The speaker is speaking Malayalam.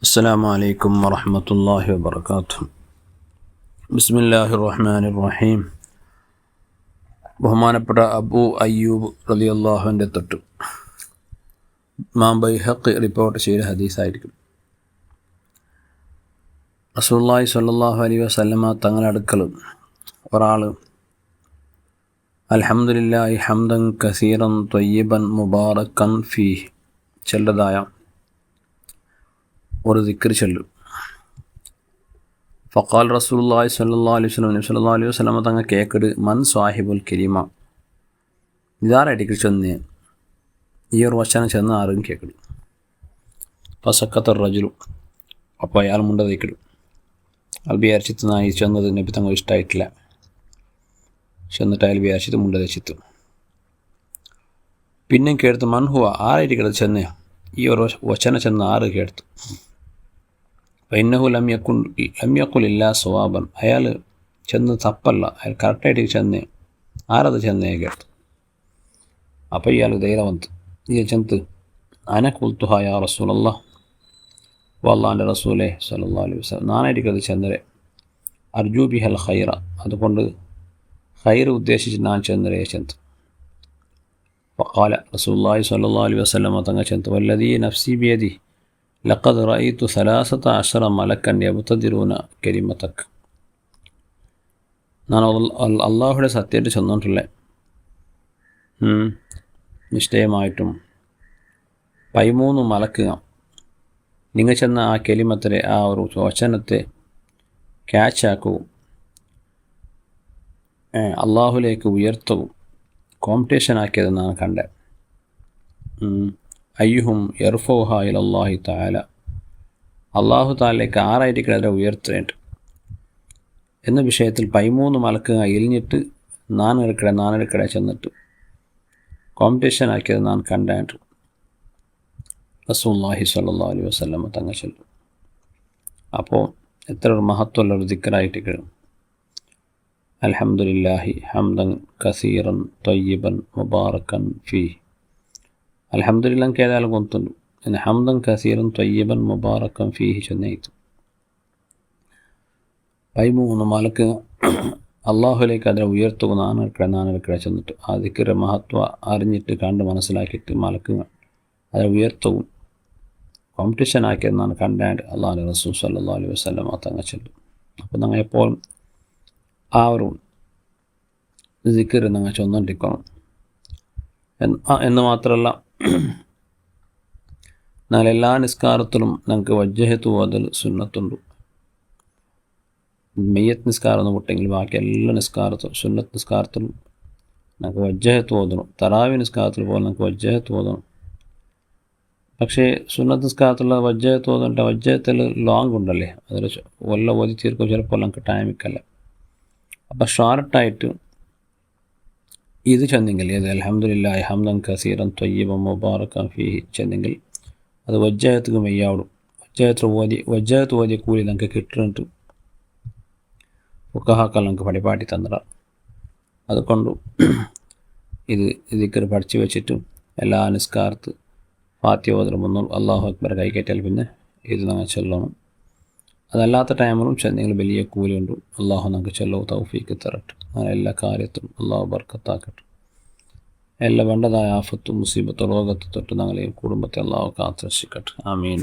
അസ്സലാമു അലൈക്കും വറഹ്മത്തുള്ളാഹി വബറകാതുഹു. ബിസ്മില്ലാഹിർ റഹ്മാനിർ റഹീം. ബഹുമാനപ്പെട്ട അബൂ അയ്യൂബ് റളിയല്ലാഹുവിൻ്റെ തൊട്ട് ഇമാം ബൈഹഖി റിപ്പോർട്ട് ചെയ്ത ഹദീസായിരിക്കും. റസൂലുള്ളാഹി സ്വല്ലല്ലാഹു അലൈഹി വസല്ലമ തങ്ങളുടെ അടുക്കൽ ഒരാൾ അൽഹംദുലില്ലാഹി ഹംദൻ കസീറൻ ത്വയ്യിബൻ മുബാറക്കൻ ഫീഹി ചെല്ലതായ ഒരു ദിക്ർ ചൊല്ലും. ഫഖാൽ റസൂലുള്ളാഹി സ്വല്ലല്ലാഹു അലൈഹി വസല്ലം നബി സല്ലല്ലാഹു അലൈഹി വസല്ലം തങ്ങൾ കേൾക്കട് മൻ സാഹിബുൽ കരീമ ഇതാരായിട്ട് ചെന്ന് ഈ ഒരു വചനം ചെന്ന് ആരും കേൾക്കട്. ഫസക്കത്ത റജുലു അപ്പോൾ അയാൾ മുണ്ട തയ്ക്കടും. അയാൾ വിചാരിച്ചിട്ട് നായി ചെന്നത് നബി തങ്ങൾ ഇഷ്ടമായിട്ടില്ല. ചെന്നിട്ട് അയാൾ വിചാരിച്ചിട്ട് മുണ്ട തയ്ച്ചിട്ട് പിന്നെ കേടുത്ത് മൻഹുവ ആരായിട്ട് കിടത്ത് ചെന്ന് ഈ ഒരു വചനം ചെന്ന് ആറ് കേടുത്തു. ഇന്നഹു ലം യഖുൽ ഇല്ലാ സവാബൻ അയാൾ ചെന്ന് തപ്പല്ല, അയാൾ കറക്റ്റായിട്ട് ചെന്ന് ആരത് ചെന്നേ കേട്ടു. അപ്പോൾ ഇയാൾ ധൈര്യവന്ത് ഈ ചെന്ന് അന ഖുൽതുഹ യാ റസൂലല്ലാഹ് വല്ലാഹിൻ്റെ റസൂലേ സ്വല്ലല്ലാഹു അലൈഹി വസല്ലം നാനായിരിക്കും ചെന്നരെ അർജു ബിഹൽ ഖൈറ അതുകൊണ്ട് ഖൈർ ഉദ്ദേശിച്ച് ഞാൻ ചെന്നരെ ചെന്ന്. ഫഖാല റസൂലുള്ളാഹി സ്വല്ലല്ലാഹു അലൈഹി വസല്ലം തങ്ങൾ ചെന്ന് വല്ലദീ നഫ്സി ബിയദി ലഖദ് റഅയ്തു 13 മലക്കൻ യബ്തദിറൂന കലിമതക് ഞാൻ അള്ളാഹുടെ സത്യമായിട്ട് ചെന്നിട്ടുള്ള നിശ്ചയമായിട്ടും 13 മലക്കുക നിങ്ങൾ ചെന്ന ആ കലിമത്തിലെ ആ ഒരു വചനത്തെ ക്യാച്ചാക്കും അള്ളാഹുലേക്ക് ഉയർത്തവും കോമ്പറ്റീഷൻ ആക്കിയതെന്നാണ് കണ്ടത്. അയ്യുഹും യർഫൗഹ ഇലല്ലാഹി തആല അള്ളാഹു താലയിലേക്ക് ആറായിരിക്കും അതിനെ ഉയർത്തേണ്ട എന്ന വിഷയത്തിൽ 13 മലക്കുക എലിഞ്ഞിട്ട് നാനെടുക്കടെ ചെന്നിട്ട് കോമ്പറ്റീഷൻ ആക്കിയത് ഞാൻ കണ്ടാണ്ട് റസൂലുള്ളാഹി സ്വല്ലല്ലാഹു അലൈഹി വസല്ലം തങ്ങൾ ചൊല്ലും. അപ്പോൾ എത്ര ഒരു മഹത്വമുള്ളൊരു ദിക്റായിട്ട് കഴിയും. അൽഹംദുലില്ലാഹി ഹംദൻ കസീറൻ ത്വയ്യിബൻ മുബാറക്കൻ ഫീഹി അൽഹംദുലില്ലാഹ് കേതാലും കൊണ്ടുണ്ട് പിന്നെ ഹംദൻ കസീറൻ ത്വയ്യിബൻ മുബാറക്കൻ ഫീഹി ചെന്നേത്തു 13 മലക്ക് അള്ളാഹുലേക്ക് അതിനെ ഉയർത്തുക നാനെടുക്കടെ ചെന്നിട്ട് ആ ദിക്റിൻ്റെ മഹത്വ അറിഞ്ഞിട്ട് കണ്ട് മനസ്സിലാക്കിയിട്ട് മലക്കുകൾ അതിനെ ഉയർത്തവും കോമ്പറ്റീഷൻ ആക്കിയെന്നാണ് കണ്ടാണ്ട് അള്ളാഹുവിൻ്റെ റസൂൽ സ്വല്ലല്ലാഹു അലൈഹി വസല്ലം തങ്ങൾ ചെല്ലും. അപ്പോൾ ഞങ്ങൾ എപ്പോഴും ആ ഒരു ദിക്ർ ഞങ്ങൾ ചൊന്നുകൊണ്ടിരിക്കണം എന്ന് മാത്രമല്ല എന്നാൽ എല്ലാ നിസ്കാരത്തിലും ഞങ്ങൾക്ക് വജ്ജഹത്ത് ഓതൽ സുന്നത്തുണ്ട്. മയ്യത്ത് നിസ്കാരം ഒന്നും വിട്ടെങ്കിൽ ബാക്കി എല്ലാ നിസ്കാരത്തിലും സുന്നത്ത് നിസ്കാരത്തിലും ഞങ്ങൾക്ക് വജ്ജഹത്ത് ഓതണം. തറാവി നിസ്കാരത്തിൽ പോലെ ഞങ്ങൾക്ക് വജ്ജഹത്ത് ഓതണം. പക്ഷേ സുന്നത്ത് നിസ്കാരത്തിലുള്ള വജ്ജഹത്ത് ഓതണ്ട വജ്ജഹത്തിൽ ലോങ് ഉണ്ടല്ലേ, അതിൽ വല്ല ഓതി തീർക്കും ചിലപ്പോൾ ഞങ്ങൾക്ക് ടൈമിക്കല്ല. അപ്പോൾ ഷോർട്ടായിട്ട് ഇത് ചെന്നെങ്കിൽ ഇത് അൽഹംദുലില്ലാഹി ഹംദൻ കസീറൻ ത്വയ്യിബൻ മുബാറക്കൻ ഫീഹി ചെന്നെങ്കിൽ അത് വജ്ജഹത്തുക്ക് മെയ്യാവിടും. വജ്ജഹത്ത് ഓതിയ കൂലി നമുക്ക് കിട്ടുന്നുണ്ട് ഫുഖഹാക്കൾ നമുക്ക് പടിപാടി തന്നിട. അതുകൊണ്ട് ഇത് ദിക്ർ പഠിച്ചു വെച്ചിട്ടും എല്ലാ നിസ്കാരത്ത് ഫാത്തിഹ ഓതലും ഒന്നും അല്ലാഹു അക്ബർ കൈകയറ്റാൽ പിന്നെ ഇത് ഞങ്ങൾ ചൊല്ലണം. അതല്ലാത്ത ടൈമിലും ചെന്നെങ്കിൽ വലിയ കൂലിയുണ്ട്. അള്ളാഹു നമുക്ക് ചെല്ലവും തൗഫീക്ക് തരട്ടെ. അങ്ങനെ എല്ലാ കാര്യത്തിലും അള്ളാഹു ബർക്കത്താക്കട്ടെ. എല്ലാ വേണ്ടതായ ആഫത്തും മുസീബത്തും രോഗത്തെ തൊട്ട് ഞങ്ങളെയും കുടുംബത്തെ അള്ളാഹു കാത്തുരക്ഷിക്കട്ടെ. ആമീൻ.